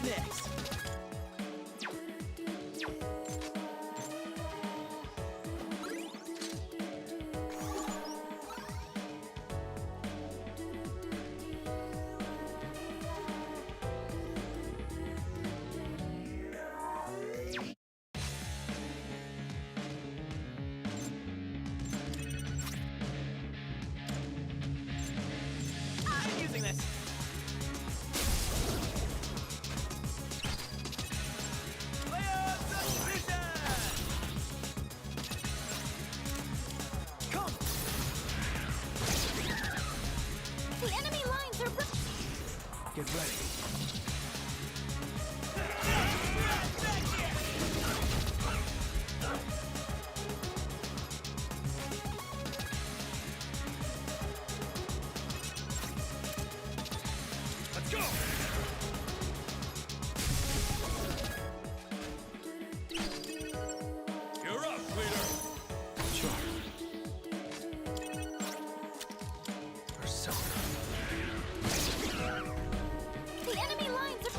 next? I'm using this. Leon Suspicion! Come! The enemy lines are Get ready. Let's go! You're up, leader! Sure. Persona. the enemy lines are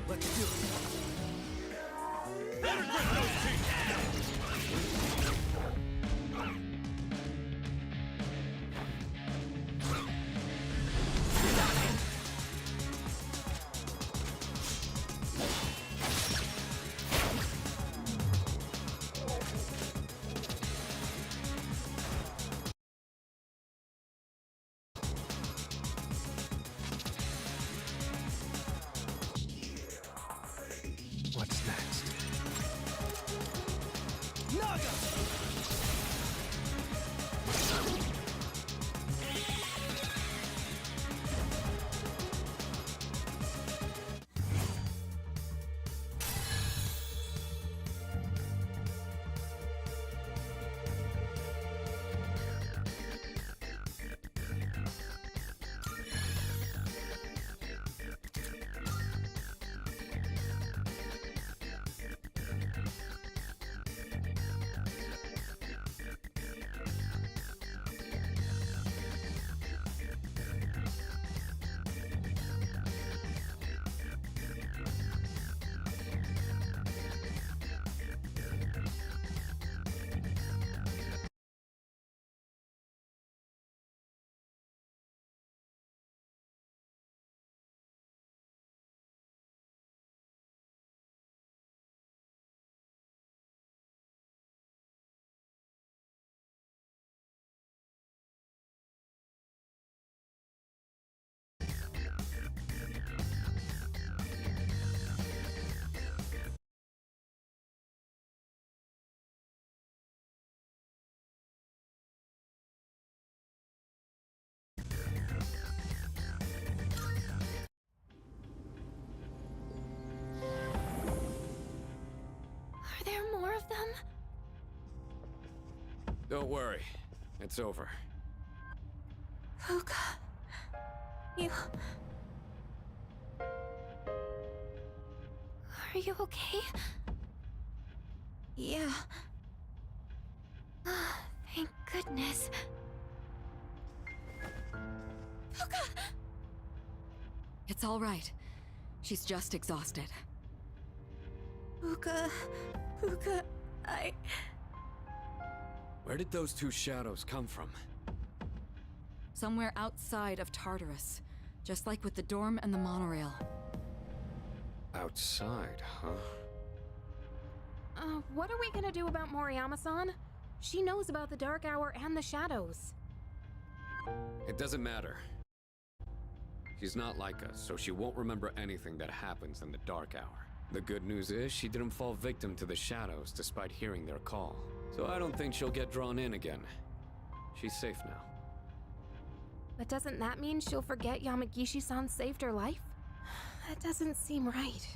Let's do it. Better grip those teeth! What's next? Naga! Are there more of them? Don't worry. It's over. Fuka. You... Are you okay? Yeah. Thank goodness. Fuka! It's all right. She's just exhausted. Fuka... Fuka... Where did those two shadows come from? Somewhere outside of Tartarus. Just like with the dorm and the monorail. Outside, huh? What are we gonna do about Moriyama-san? She knows about the Dark Hour and the Shadows. It doesn't matter. She's not like us, so she won't remember anything that happens in the Dark Hour. The good news is she didn't fall victim to the Shadows despite hearing their call. So I don't think she'll get drawn in again. She's safe now. But doesn't that mean she'll forget Yamagishi-san saved her life? That doesn't seem right.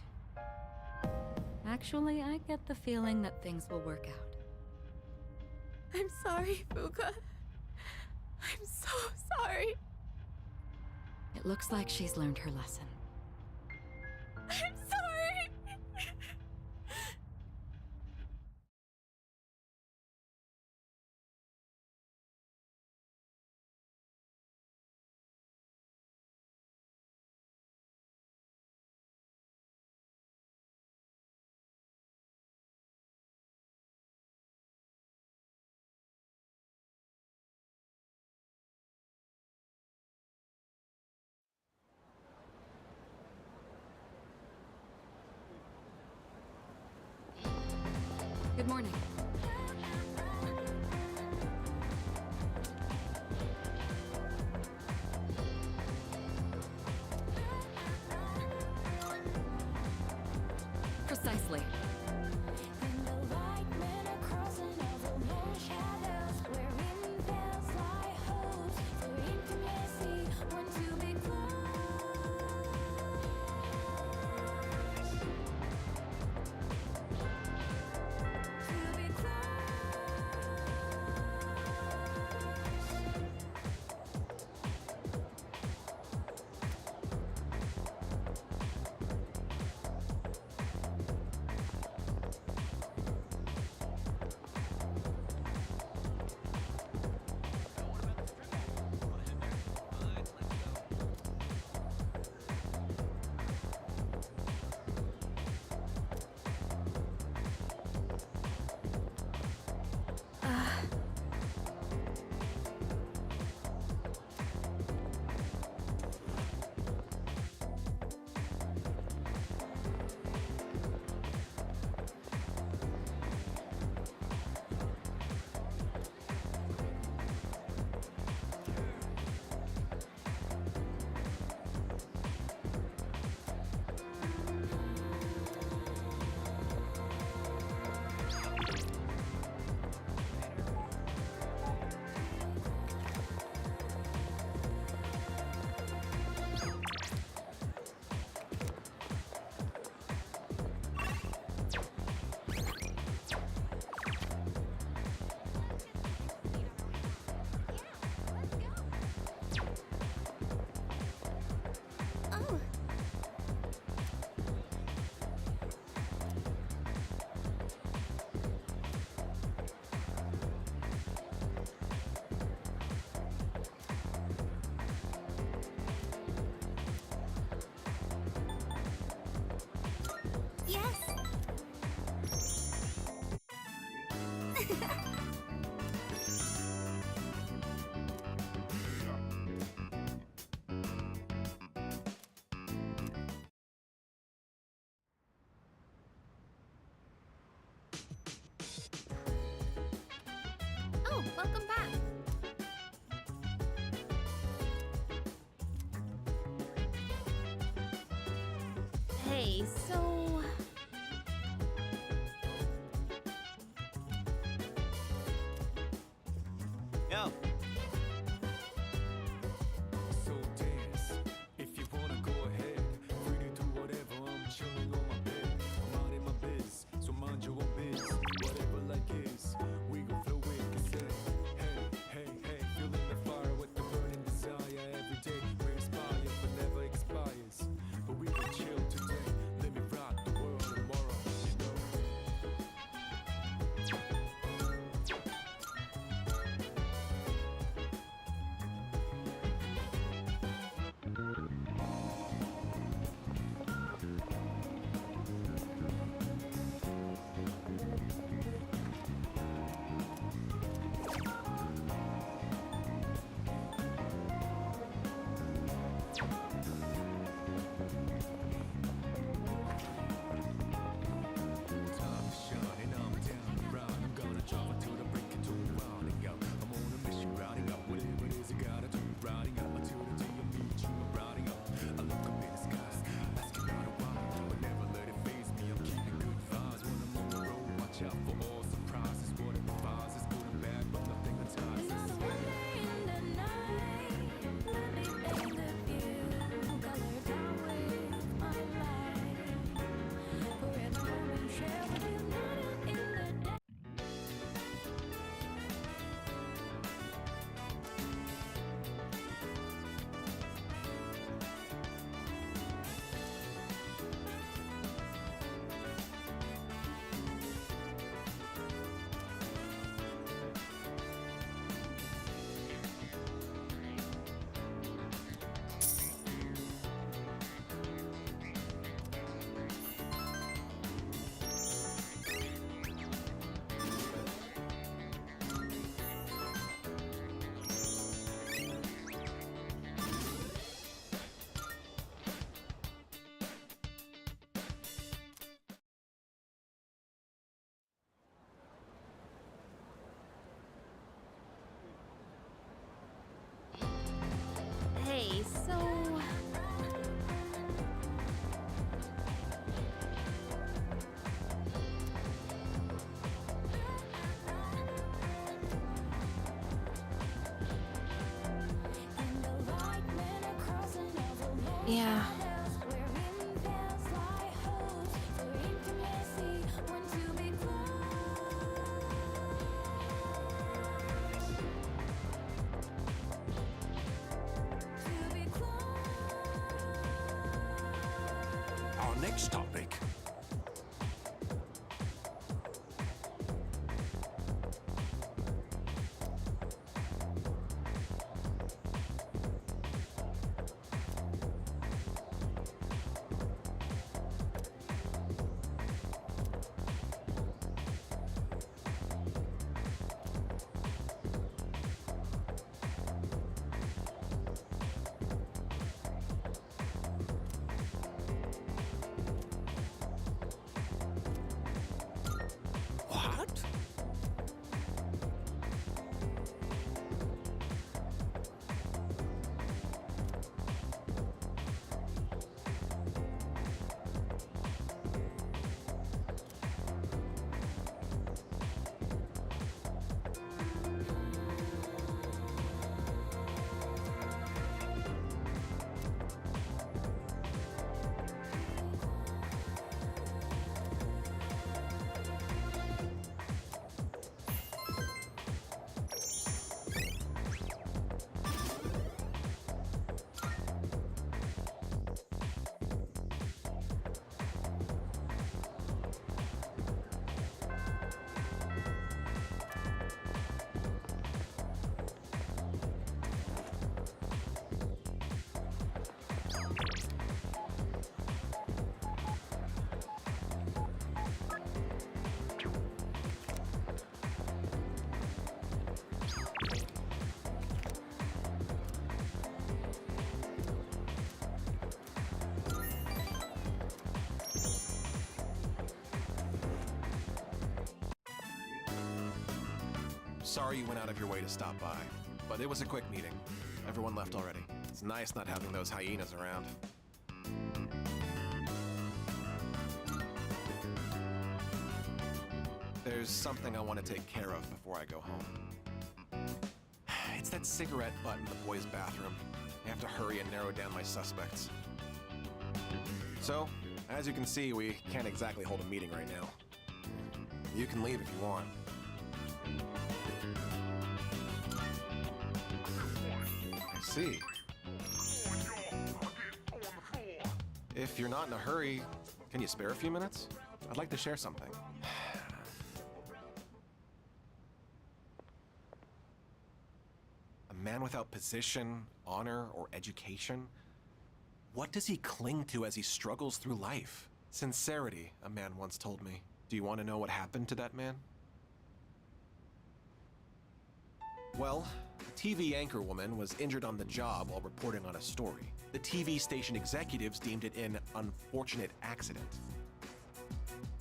Actually, I get the feeling that things will work out. I'm sorry, Fuka. I'm so sorry. It looks like she's learned her lesson. I'm morning. Precisely. In the light, men are crossing over more shadows, wherein veils lie hopes for intimacy. Want to be close, to be close. Oh, yes. Oh, welcome back. Hey, so Yo. So dance. If you wanna go ahead, free to do whatever. I'm chilling on my bed. I'm out in my biz, so mind your own biz. Whatever like is, we gon' flow with cassette. Hey, hey, hey, feeling the fire with the burning desire every day. We inspire, but never expires. But we can chill today. Let me rock the world tomorrow. You know. Time to shine and I'm down the road. I'm gonna drive until the break into rounding out. I'm on a mission, rounding up whatever it is I gotta do. Rounding up until the day I meet you. I'm rounding up. I look up in the skies, asking out why. But never let it faze me. I'm keeping good vibes when I'm on the road. Watch out for all surprises. What it provides is good and bad, but nothing entices. Another wonder in the night, let me paint the view, color down with my light. For every moment share with you, not in the day. So... Yeah. Our next topic. What? Sorry you went out of your way to stop by, but it was a quick meeting. Everyone left already. It's nice not having those hyenas around. There's something I want to take care of before I go home. It's that cigarette butt in the boys' bathroom. I have to hurry and narrow down my suspects. So, as you can see, we can't exactly hold a meeting right now. You can leave if you want. I see. If you're not in a hurry, can you spare a few minutes? I'd like to share something. A man without position, honor, or education? What does he cling to as he struggles through life? Sincerity, a man once told me. Do you want to know what happened to that man? Well, a TV anchorwoman was injured on the job while reporting on a story. The TV station executives deemed it an unfortunate accident.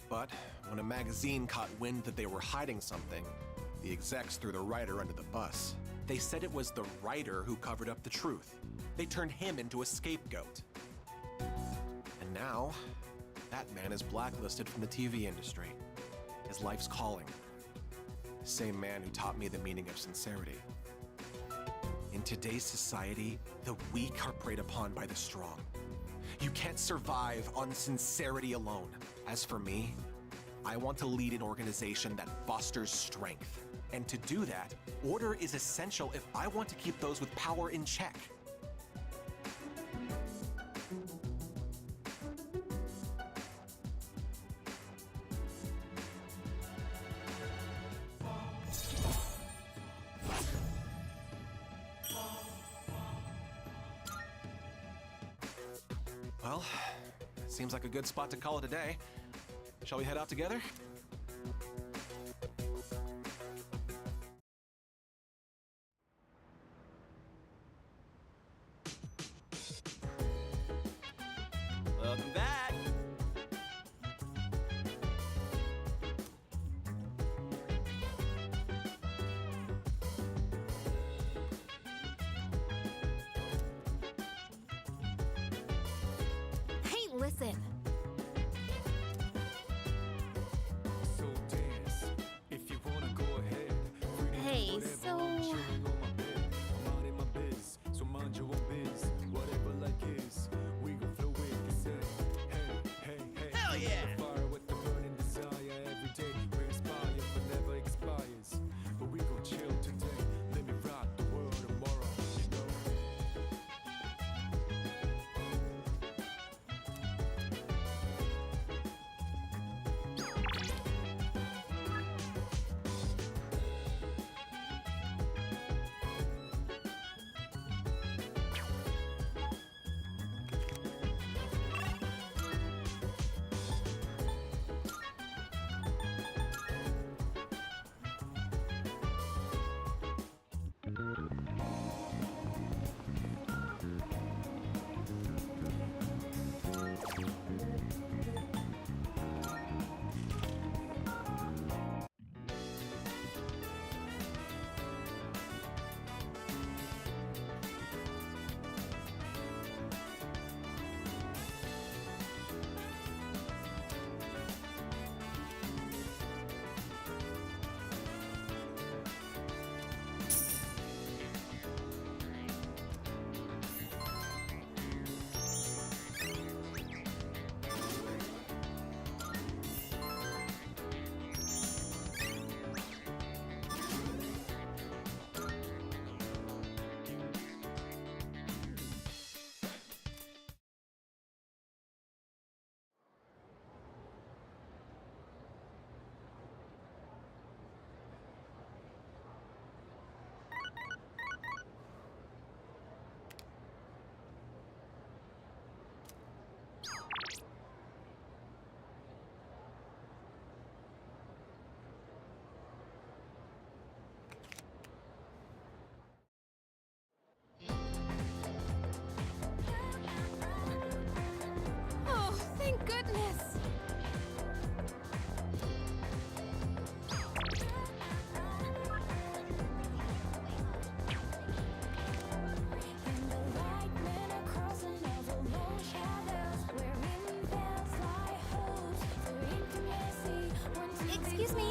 But when a magazine caught wind that they were hiding something, the execs threw the writer under the bus. They said it was the writer who covered up the truth. They turned him into a scapegoat. And now, that man is blacklisted from the TV industry. His life's calling. The same man who taught me the meaning of sincerity. In today's society, the weak are preyed upon by the strong. You can't survive on sincerity alone. As for me, I want to lead an organization that fosters strength. And to do that, order is essential if I want to keep those with power in check. Well, seems like a good spot to call it a day. Shall we head out together? Welcome back. Okay, so chilling on my bed. I'm minding my biz, so mind your own biz. Whatever like is, we gon' flow with the set. Hey, hey, hey. Hell yeah! The fire with the burning desire every day. We inspire but never expires. But we gon' chill today. Let me rock the world tomorrow, you know. oh, thank goodness. In the light, men are crossing over more shadows, wherein there's lie hopes for intimacy. One, two, three, Excuse me.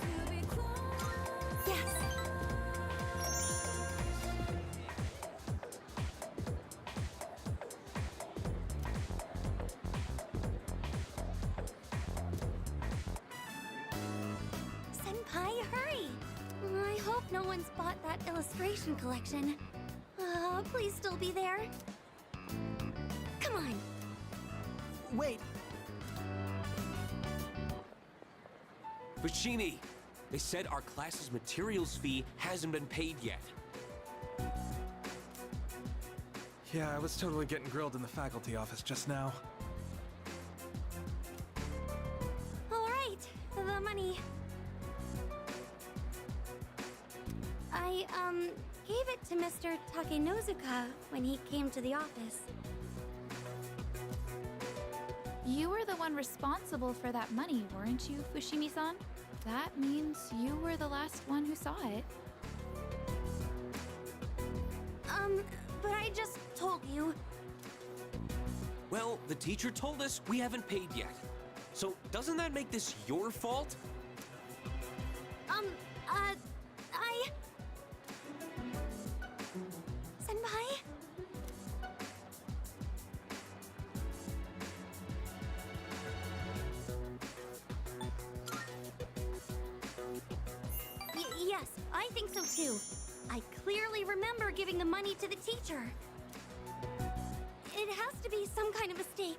to be close. Yes. Senpai, hurry! I hope no one's bought that illustration collection. Please still be there. Come on. Wait! Fushimi! They said our class's materials fee hasn't been paid yet. Yeah, I was totally getting grilled in the faculty office just now. All right, the money. I, gave it to Mr. Takenozuka when he came to the office. You were the one responsible for that money, weren't you, Fushimi-san? That means you were the last one who saw it. But I just told you. Well, the teacher told us we haven't paid yet. So doesn't that make this your fault? I... Senpai? Yes, I think so too. I clearly remember giving the money to the teacher. It has to be some kind of mistake.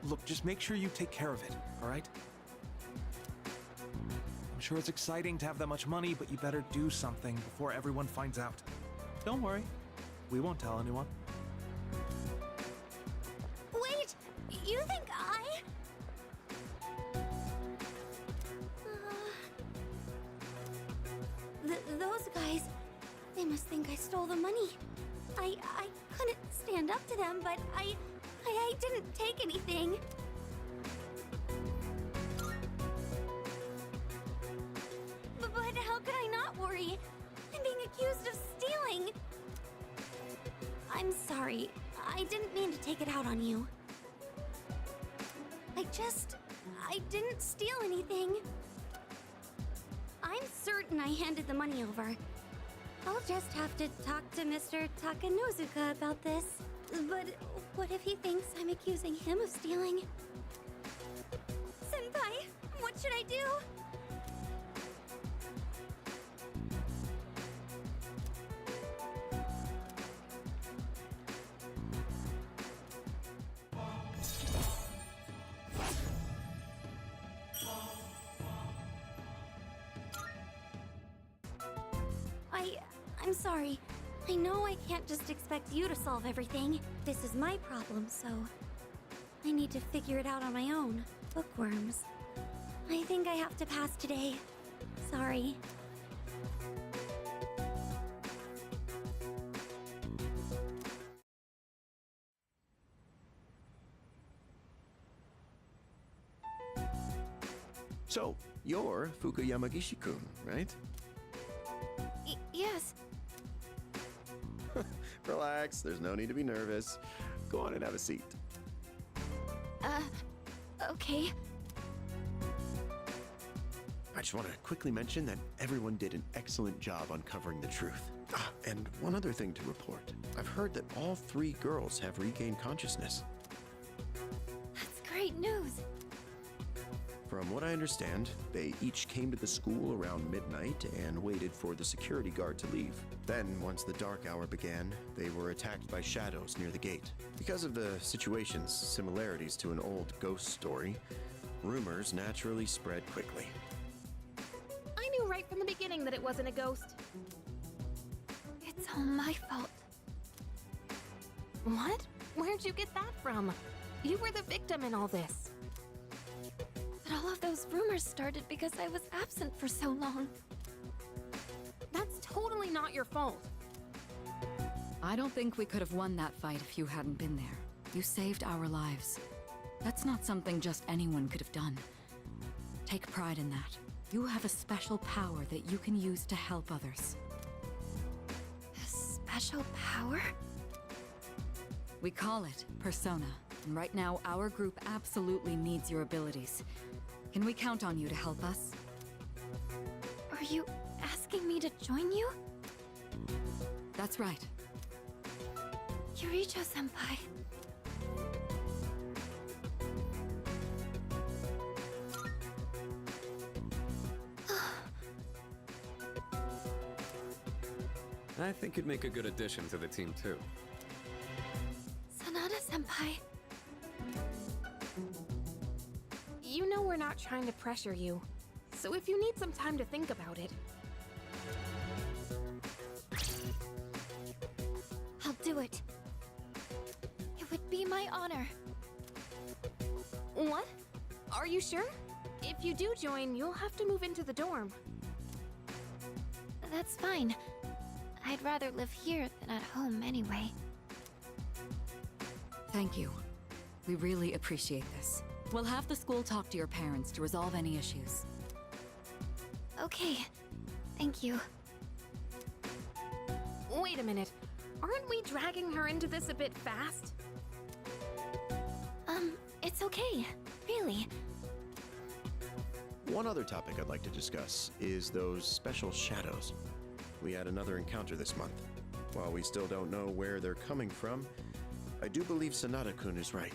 Look, just make sure you take care of it, all right? I'm sure it's exciting to have that much money, but you better do something before everyone finds out. Don't worry, we won't tell anyone. Wait, you think I... those guys, they must think I stole the money. I couldn't stand up to them, but I didn't take anything. But how could I not worry? I'm being accused of stealing. I'm sorry. I didn't mean to take it out on you. I didn't steal anything. I'm certain I handed the money over. I'll just have to talk to Mr. Takanozuka about this. But what if he thinks I'm accusing him of stealing? Senpai, what should I do? I'm sorry. I know I can't just expect you to solve everything. This is my problem, so I need to figure it out on my own. Bookworms. I think I have to pass today. Sorry. So, you're Fukuyama Gishi-kun, right? Yes. Relax, there's no need to be nervous. Go on and have a seat. Okay. I just want to quickly mention that everyone did an excellent job uncovering the truth. And one other thing to report. I've heard that all 3 girls have regained consciousness. That's great news. From what I understand, they each came to the school around midnight and waited for the security guard to leave. Then, once the dark hour began, they were attacked by shadows near the gate. Because of the situation's similarities to an old ghost story, rumors naturally spread quickly. I knew right from the beginning that it wasn't a ghost. It's all my fault. What? Where'd you get that from? You were the victim in all this. But all of those rumors started because I was absent for so long. That's totally not your fault. I don't think we could have won that fight if you hadn't been there. You saved our lives. That's not something just anyone could have done. Take pride in that. You have a special power that you can use to help others. A special power? We call it Persona, and right now our group absolutely needs your abilities. Can we count on you to help us? Are you asking me to join you? That's right. Yuricho-senpai. I think you'd make a good addition to the team, too. Sanada-senpai. You know we're not trying to pressure you. So if you need some time to think about it. I'll do it. It would be my honor. What? Are you sure? If you do join, you'll have to move into the dorm. That's fine. I'd rather live here than at home anyway. Thank you. We really appreciate this. We'll have the school talk to your parents to resolve any issues. Okay. Thank you. Wait a minute. Aren't we dragging her into this a bit fast? It's okay. Really. One other topic I'd like to discuss is those special shadows. We had another encounter this month. While we still don't know where they're coming from, I do believe Sanada-kun is right.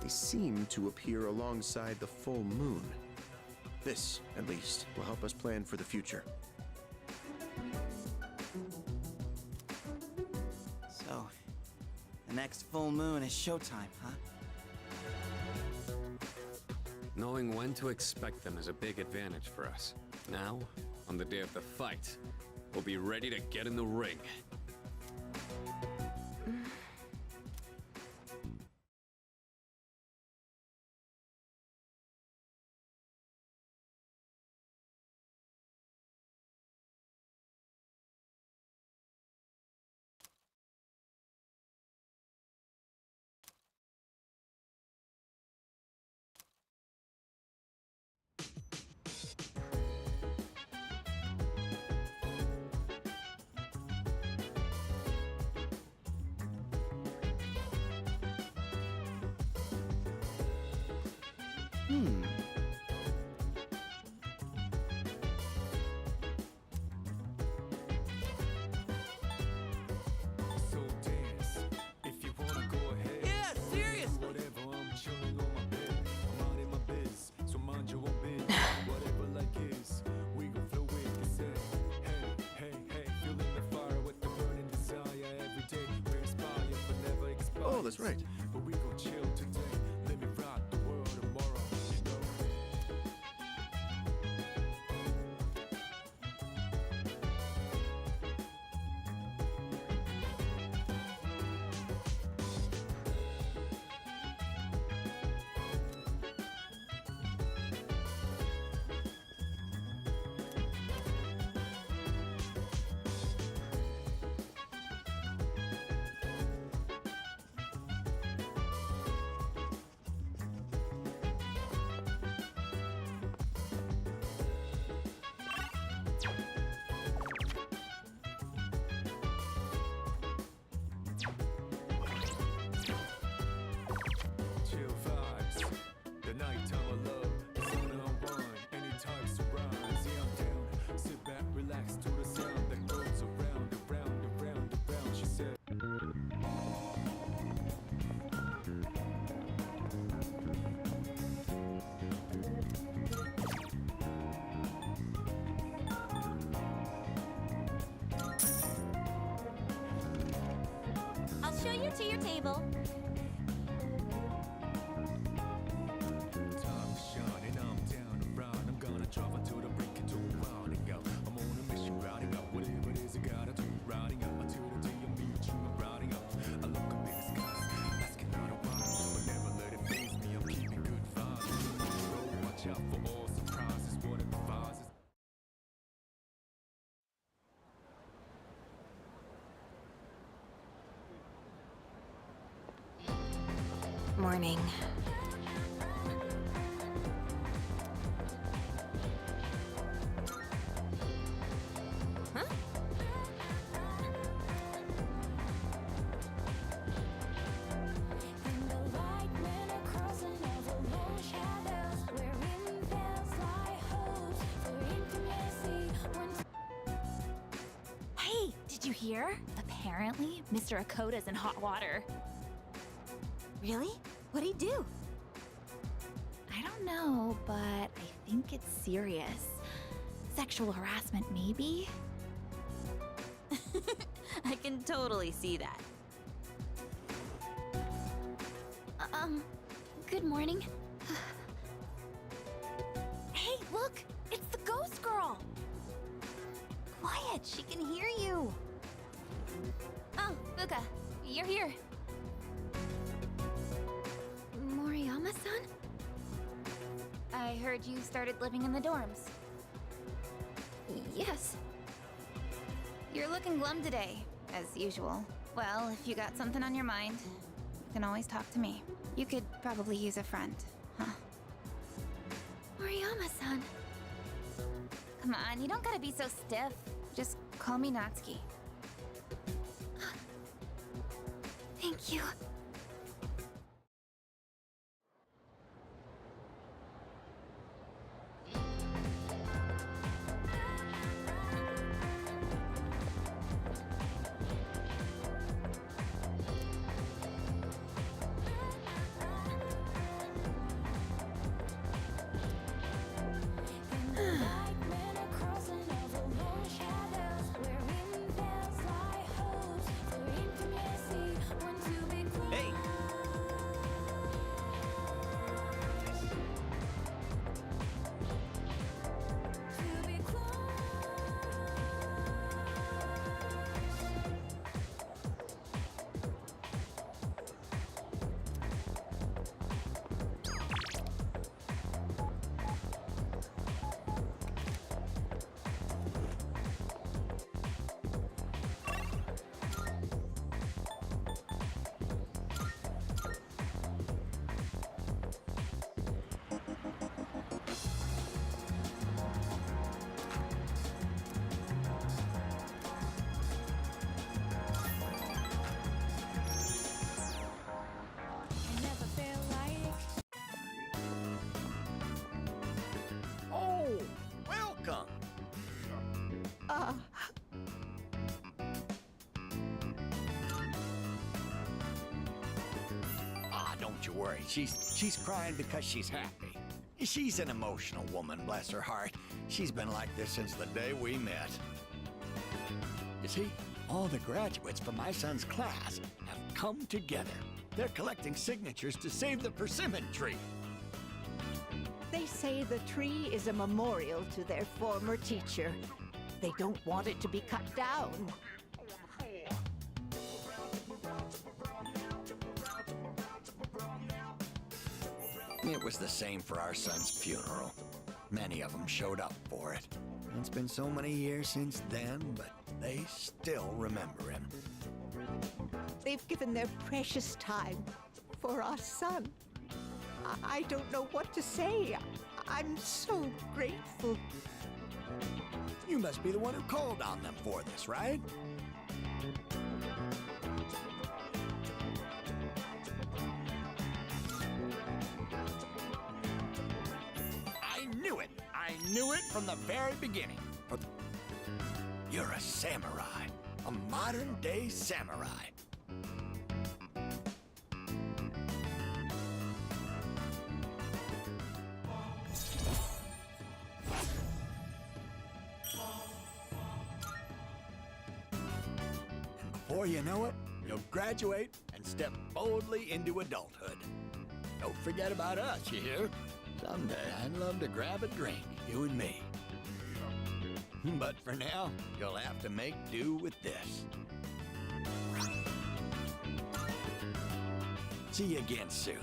They seem to appear alongside the full moon. This, at least, will help us plan for the future. So, the next full moon is showtime, huh? Knowing when to expect them is a big advantage for us. Now, on the day of the fight, we'll be ready to get in the ring. So dance if you wanna go ahead. Yeah, seriously! Whatever, I'm chilling on my bed. I'm minding my biz, so mind your own biz. Whatever like is, we gon' flow with this head. Hey, hey, hey, feeling the fire with the burning desire every day. We inspire but never expire. Oh, that's right. But we gon' chill today. Let me rock the world tomorrow, you know. Chill vibes, the nighttime of love, the sun unwind, anytime surrounds. Yeah, I'm down. Sit back, relax to the sound that goes around, around, around, around. She said. I'll show you to your table. Time to shine and I'm down around. I'm gonna drive until the break into rounding out. I'm on a mission, routing out whatever it is I gotta do. Routing out until the day I meet you. I'm routing out. I look up in the skies, asking out a while, but never let it faze me. I'm keeping good vibes. Watch out for all surprises. What it devises. Morning. Huh? And the light men are crossing over lone shadows, wherein bells lie hopes for intimacy. Hey, did you hear? Apparently, Mr. Akoda's in hot water. Really? What'd he do? I don't know, but I think it's serious. Sexual harassment, maybe? I can totally see that. Good morning. Hey, look! It's the ghost girl! Quiet, she can hear you. Oh, Fuka, you're here. Moriyama-san? I heard you started living in the dorms. Yes. You're looking glum today, as usual. Well, if you got something on your mind, you can always talk to me. You could probably use a friend, huh? Moriyama-san. Come on, you don't gotta be so stiff. Just call me Natsuki. Thank you. And the light men are crossing over lone shadows, wherein bells lie hopes for intimacy. One to be close. Ah, don't you worry. She's crying because she's happy. She's an emotional woman, bless her heart. She's been like this since the day we met. You see, all the graduates from my son's class have come together. They're collecting signatures to save the persimmon tree. They say the tree is a memorial to their former teacher. They don't want it to be cut down. It was the same for our son's funeral. Many of them showed up for it. It's been so many years since then, but they still remember him. They've given their precious time for our son. I don't know what to say. I'm so grateful. You must be the one who called on them for this, right? I knew it! I knew it from the very beginning. You're a samurai. A modern-day samurai. And before you know it, you'll graduate and step boldly into adulthood. Don't forget about us, you hear? Someday I'd love to grab a drink, you and me. But for now, you'll have to make do with this. See you again soon.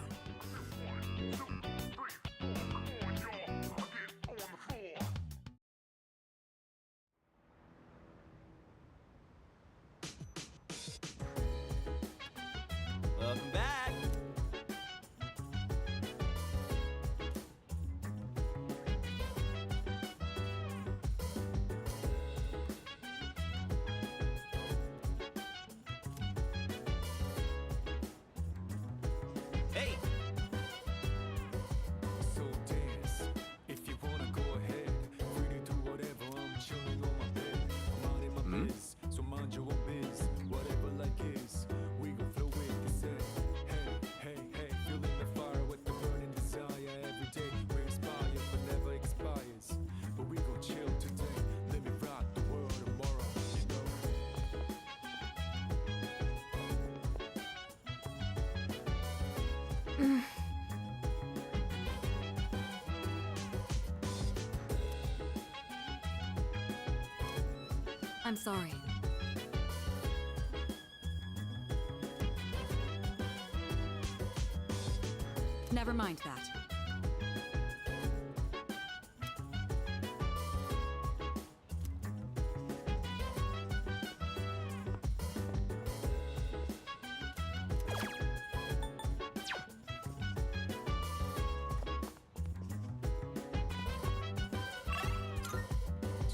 Welcome back. Hey, So dance. If you wanna go ahead, free to do whatever. I'm chilling on my bed. I'm out in my biz, so mind your own biz. Whatever like is, we gon' flow with this. Hey, hey, hey, feeling the fire with the burning desire. Every day we inspire, but never expires. But we gon' chill today. Let me rock the world tomorrow. You know. I'm sorry. Never mind that.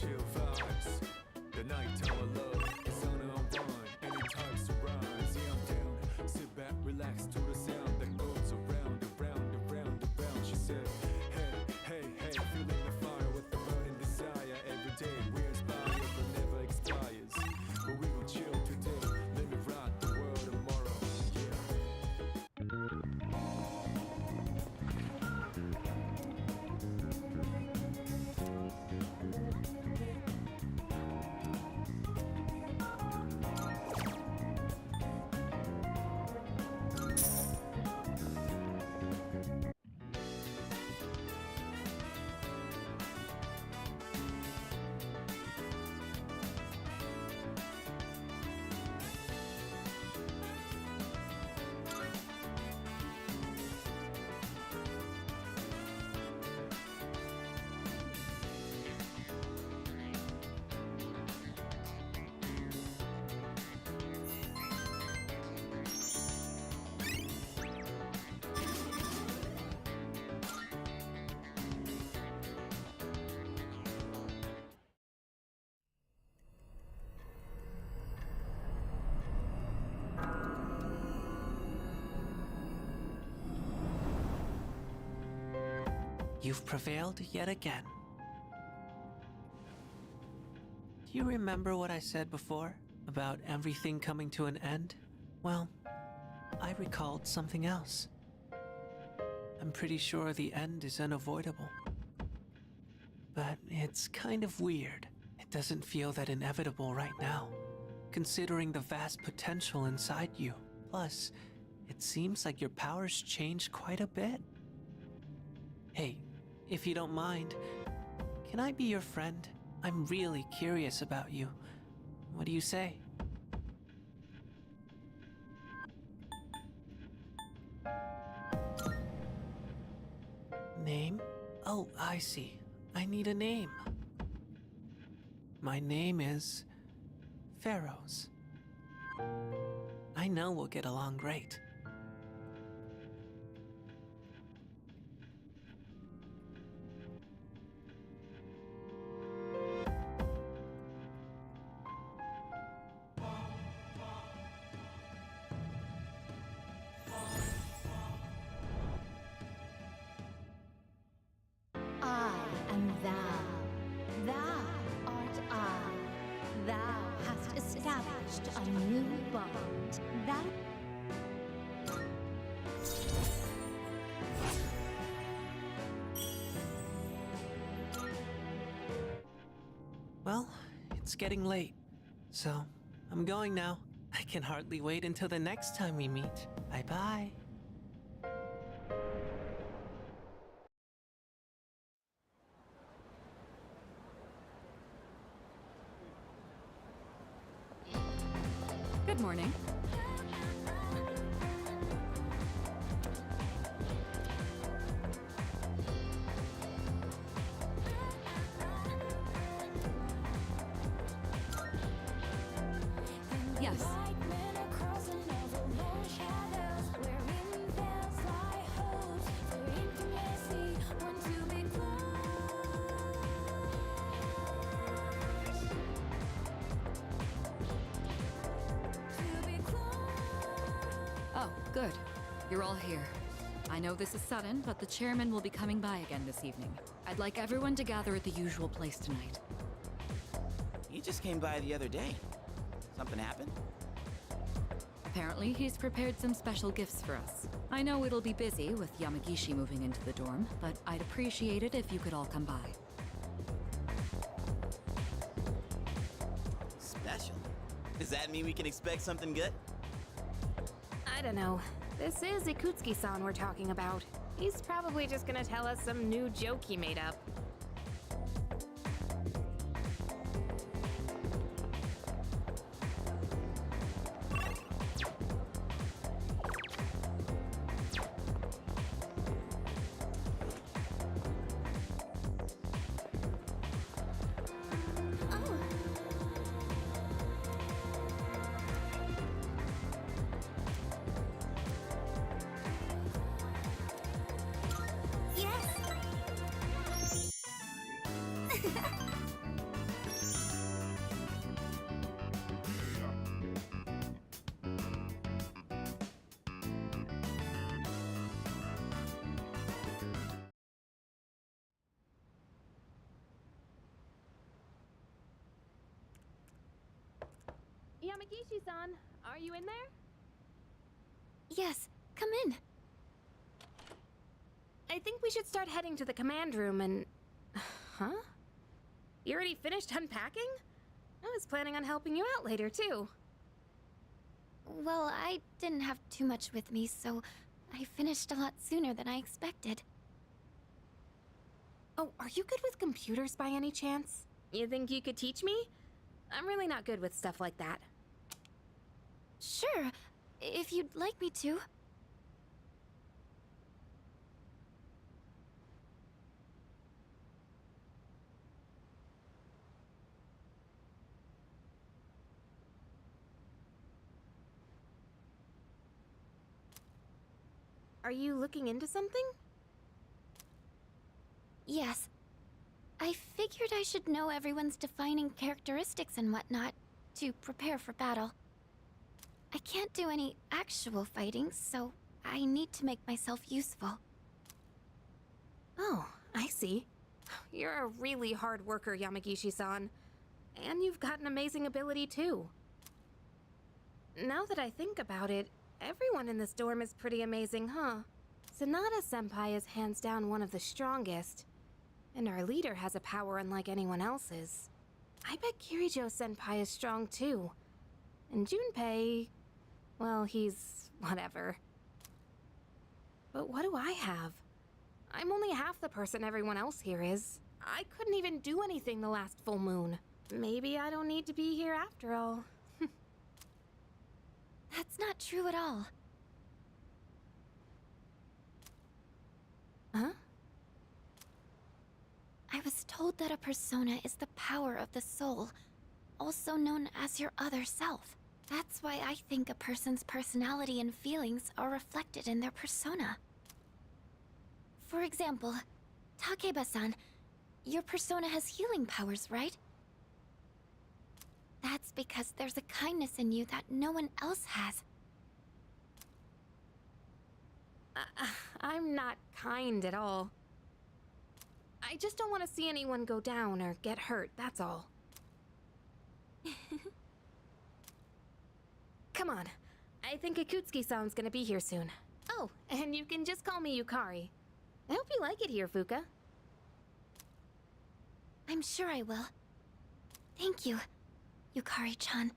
Chill vibes. The nighttime I love is on and on. Any types of rhymes, yeah, I'm down. Sit back, relax to the sound that goes around, around, around, around. She said, hey, hey, hey, feeling the fire with the burning desire. Every day we inspire, but never expires. But we gon' chill today. Let me rock the world tomorrow. Yeah. You've prevailed yet again. Do you remember what I said before about everything coming to an end? Well, I recalled something else. I'm pretty sure the end is unavoidable. But it's kind of weird. It doesn't feel that inevitable right now, considering the vast potential inside you. Plus, it seems like your powers changed quite a bit. Hey, if you don't mind, can I be your friend? I'm really curious about you. What do you say? Name? Oh, I see. I need a name. My name is Pharaohs. I know we'll get along great. I am thou. Thou art I. Thou hast established a new bond. Thou. Well, it's getting late, so I'm going now. I can hardly wait until the next time we meet. Bye-bye. Good morning. Yes. Oh, good. You're all here. I know this is sudden, but the chairman will be coming by again this evening. I'd like everyone to gather at the usual place tonight. You just came by the other day. Something happened? Apparently, he's prepared some special gifts for us. I know it'll be busy with Yamagishi moving into the dorm, but I'd appreciate it if you could all come by. Special? Does that mean we can expect something good? I don't know. This is Ikutsuki-san we're talking about. He's probably just gonna tell us some new joke he made up. Yamagishi-san, are you in there? Yes, come in. I think we should start heading to the command room and... Huh? You already finished unpacking? I was planning on helping you out later, too. Well, I didn't have too much with me, so I finished a lot sooner than I expected. Oh, are you good with computers by any chance? You think you could teach me? I'm really not good with stuff like that. Sure, if you'd like me to. Are you looking into something? Yes. I figured I should know everyone's defining characteristics and whatnot to prepare for battle. I can't do any actual fighting, so I need to make myself useful. Oh, I see. You're a really hard worker, Yamagishi-san. And you've got an amazing ability, too. Now that I think about it, everyone in this dorm is pretty amazing, huh? Sonata-senpai is hands down one of the strongest. And our leader has a power unlike anyone else's. I bet Kirijo-senpai is strong, too. And Junpei... well, he's... whatever. But what do I have? I'm only half the person everyone else here is. I couldn't even do anything the last full moon. Maybe I don't need to be here after all. That's not true at all. Huh? I was told that a persona is the power of the soul, also known as your other self. That's why I think a person's personality and feelings are reflected in their persona. For example, Takeba-san, your persona has healing powers, right? That's because there's a kindness in you that no one else has. I'm not kind at all. I just don't want to see anyone go down or get hurt, that's all. Come on. I think Ikutsuki-san's gonna be here soon. Oh, and you can just call me Yukari. I hope you like it here, Fuka. I'm sure I will. Thank you, Yukari-chan.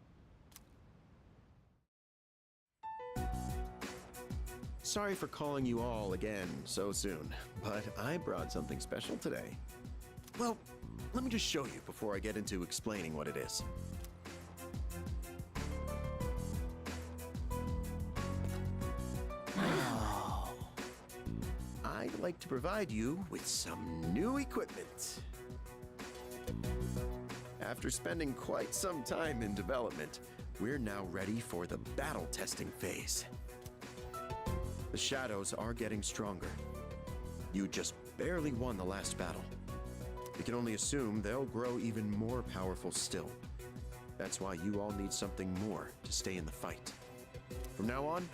Sorry for calling you all again so soon, but I brought something special today. Well, let me just show you before I get into explaining what it is. I'd like to provide you with some new equipment. After spending quite some time in development, we're now ready for the battle testing phase. The shadows are getting stronger. You just barely won the last battle. We can only assume they'll grow even more powerful still. That's why you all need something more to stay in the fight. From now on,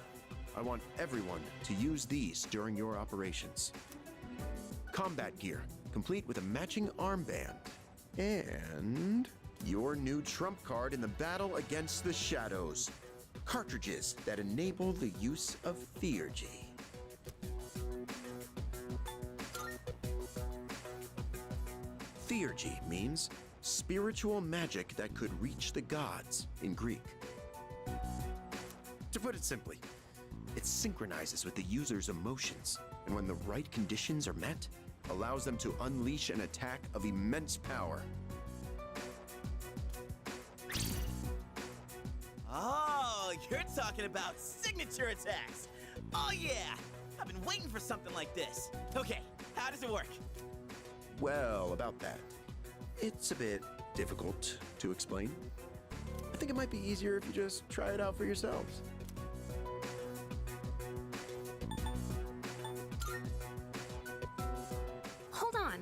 I want everyone to use these during your operations. Combat gear, complete with a matching armband. And your new trump card in the battle against the shadows. Cartridges that enable the use of Theurgy. Theurgy means spiritual magic that could reach the gods in Greek. To put it simply, it synchronizes with the user's emotions, and when the right conditions are met, allows them to unleash an attack of immense power. Oh, you're talking about signature attacks. Oh yeah, I've been waiting for something like this. Okay, how does it work? Well, about that. It's a bit difficult to explain. I think it might be easier if you just try it out for yourselves. Hold on.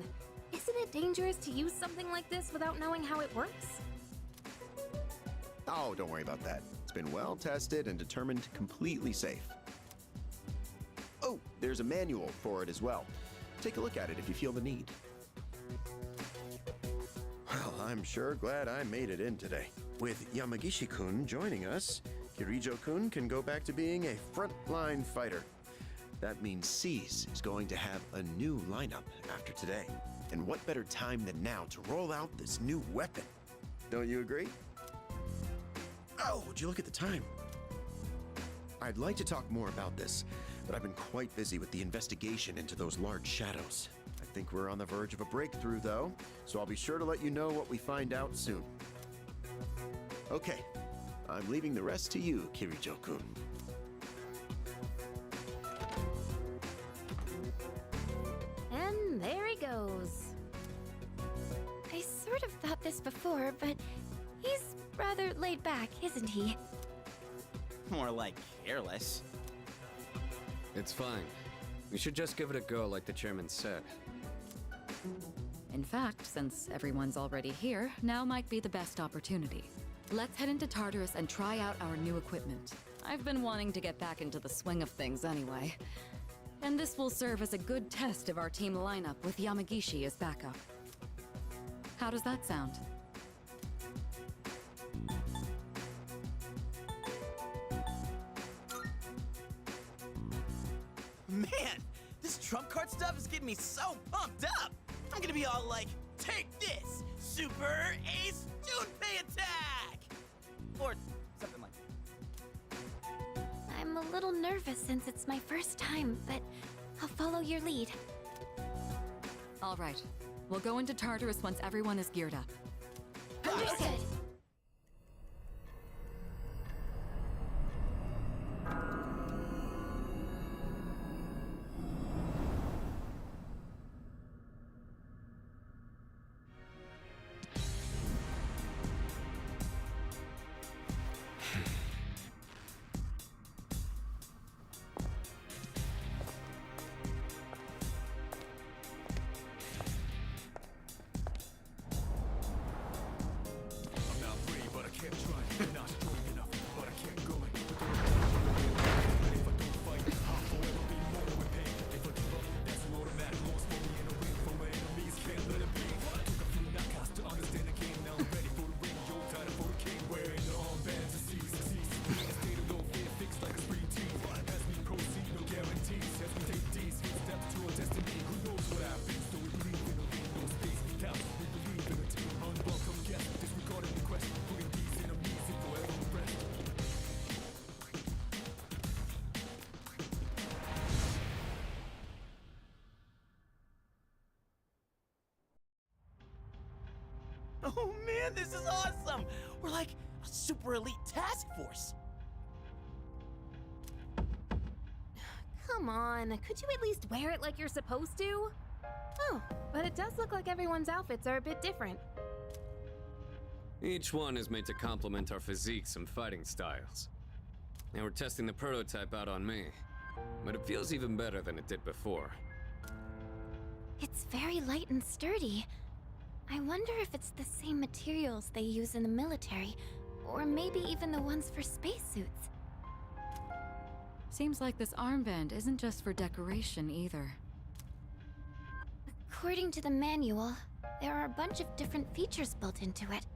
Isn't it dangerous to use something like this without knowing how it works? Oh, don't worry about that. It's been well tested and determined completely safe. Oh, there's a manual for it as well. Take a look at it if you feel the need. Well, I'm sure glad I made it in today. With Yamagishi-kun joining us, Kirijo-kun can go back to being a frontline fighter. That means SEES is going to have a new lineup after today. And what better time than now to roll out this new weapon? Don't you agree? Oh, would you look at the time? I'd like to talk more about this, but I've been quite busy with the investigation into those large shadows. I think we're on the verge of a breakthrough, though, so I'll be sure to let you know what we find out soon. Okay, I'm leaving the rest to you, Kirijo-kun. And there he goes. I sort of thought this before, but he's rather laid back, isn't he? More like careless. It's fine. We should just give it a go like the chairman said. In fact, since everyone's already here, now might be the best opportunity. Let's head into Tartarus and try out our new equipment. I've been wanting to get back into the swing of things anyway. And this will serve as a good test of our team lineup with Yamagishi as backup. How does that sound? trump card stuff is getting me so pumped up. I'm gonna be all like, take this, Super Ace Junpei attack! Or something like that. I'm a little nervous since it's my first time, but I'll follow your lead. All right. We'll go into Tartarus once everyone is geared up. Understood. I'm not brave, but I kept trying. Not strong enough, but I kept going. If I don't fight, I'll forever be more with pain. If I give up, that's an automatic loss for me and a win for my enemies. Can't let it be. I took a few knockouts to understand the game. Now I'm ready for the ring. Yo, time for the king. Wearing the armbands to see succeed. I stayed low, fear fixed like a spree team. As we proceed, no guarantees. As we take these steps to our destiny. Who knows what happens? So we believe in a ring, no space. Count, we believe in a team. Unwelcome guest, disregarding the quest. Putting these enemies in forever rest. Oh man, this is awesome! We're like a super elite task force. Come on, could you at least wear it like you're supposed to? Oh, but it does look like everyone's outfits are a bit different. Each one is made to complement our physiques and fighting styles. And we're testing the prototype out on me. But it feels even better than it did before. It's very light and sturdy. I wonder if it's the same materials they use in the military, or maybe even the ones for spacesuits. Seems like this armband isn't just for decoration either. According to the manual, there are a bunch of different features built into it.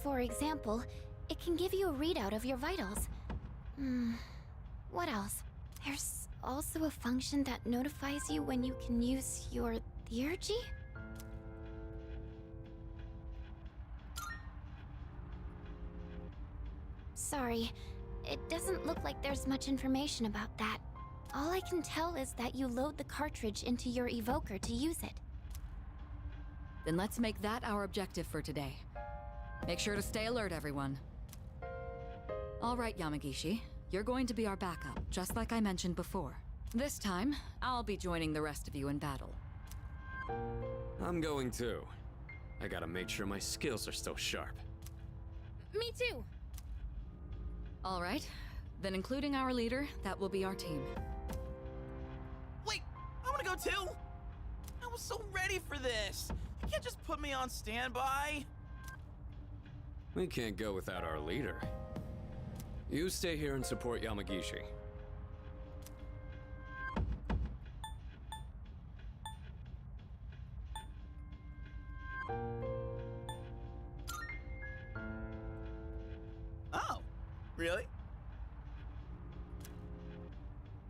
For example, it can give you a readout of your vitals. What else? There's also a function that notifies you when you can use your theurgy? Sorry, it doesn't look like there's much information about that. All I can tell is that you load the cartridge into your evoker to use it. Then let's make that our objective for today. Make sure to stay alert, everyone. All right, Yamagishi. You're going to be our backup, just like I mentioned before. This time, I'll be joining the rest of you in battle. I'm going too. I gotta make sure my skills are still sharp. Me too. All right. Then including our leader, that will be our team. Wait, I wanna go too! I was so ready for this! You can't just put me on standby! We can't go without our leader. You stay here and support Yamagishi. Oh, really?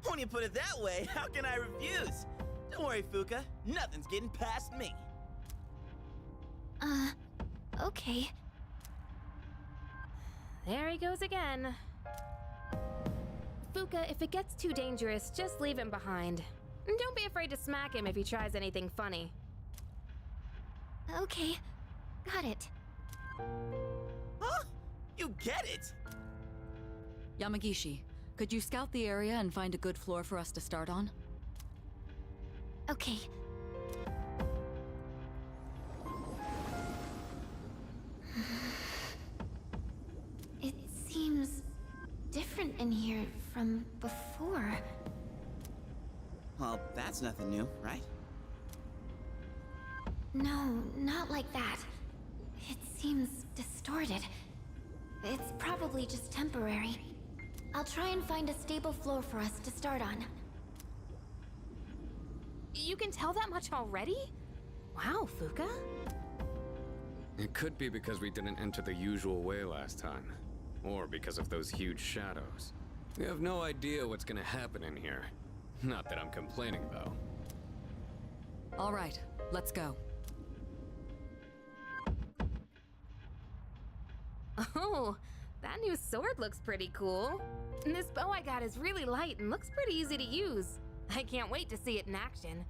When you put it that way, how can I refuse? Don't worry, Fuka. Nothing's getting past me. Okay. There he goes again. Fuka, if it gets too dangerous, just leave him behind. And don't be afraid to smack him if he tries anything funny. Okay, got it. Huh? You get it? Yamagishi, could you scout the area and find a good floor for us to start on? Okay. It seems different in here from before. Well, that's nothing new, right? No, not like that. It seems distorted. It's probably just temporary. I'll try and find a stable floor for us to start on. You can tell that much already? Wow, Fuka. It could be because we didn't enter the usual way last time. Or because of those huge shadows. We have no idea what's gonna happen in here. Not that I'm complaining, though. All right, let's go. Oh, that new sword looks pretty cool. And this bow I got is really light and looks pretty easy to use. I can't wait to see it in action.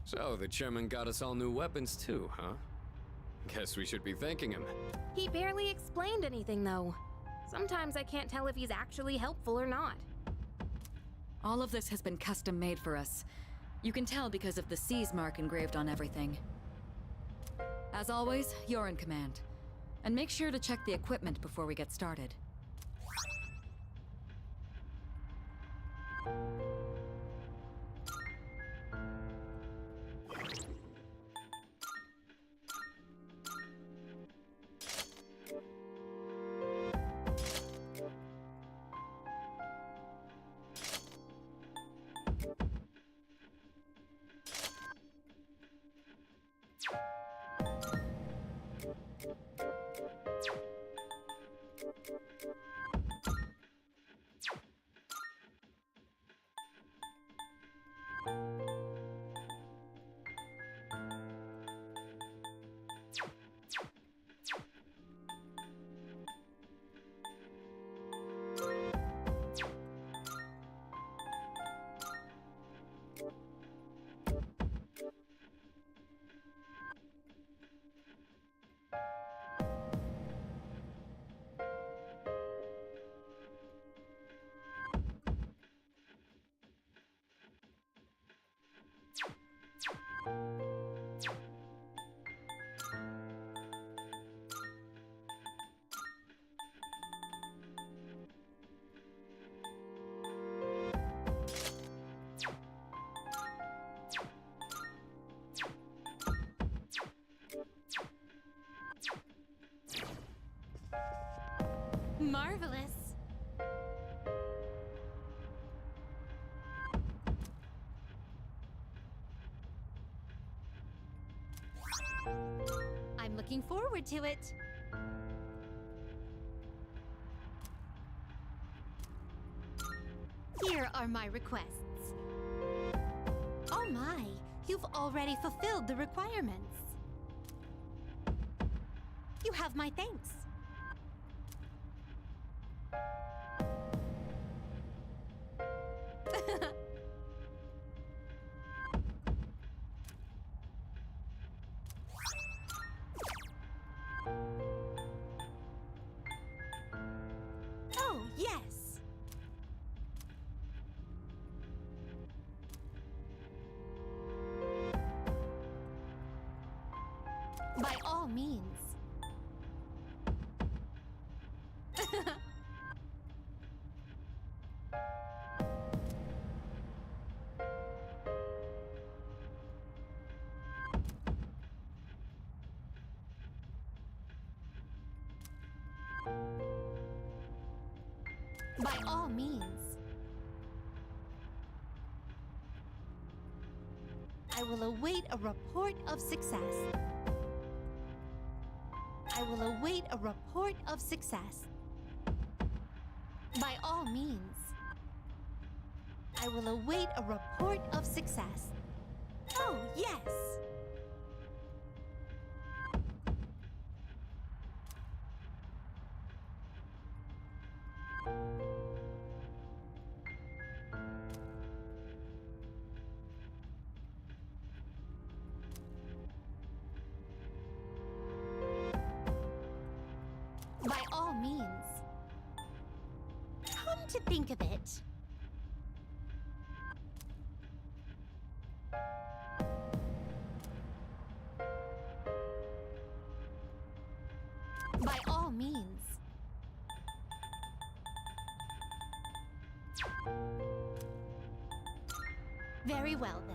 So, the chairman got us all new weapons too, huh? Guess we should be thanking him. He barely explained anything, though. Sometimes I can't tell if he's actually helpful or not. All of this has been custom made for us. You can tell because of the C's mark engraved on everything. As always, you're in command. And make sure to check the equipment before we get started. Marvelous. I'm looking forward to it. Here are my requests. Oh my, you've already fulfilled the requirements. You have my thanks. Oh, yes. By all means. By all means. I will await a report of success. I will await a report of success. By all means. I will await a report of success. Oh, yes. By all means. Come to think of it. By all means. Very well then.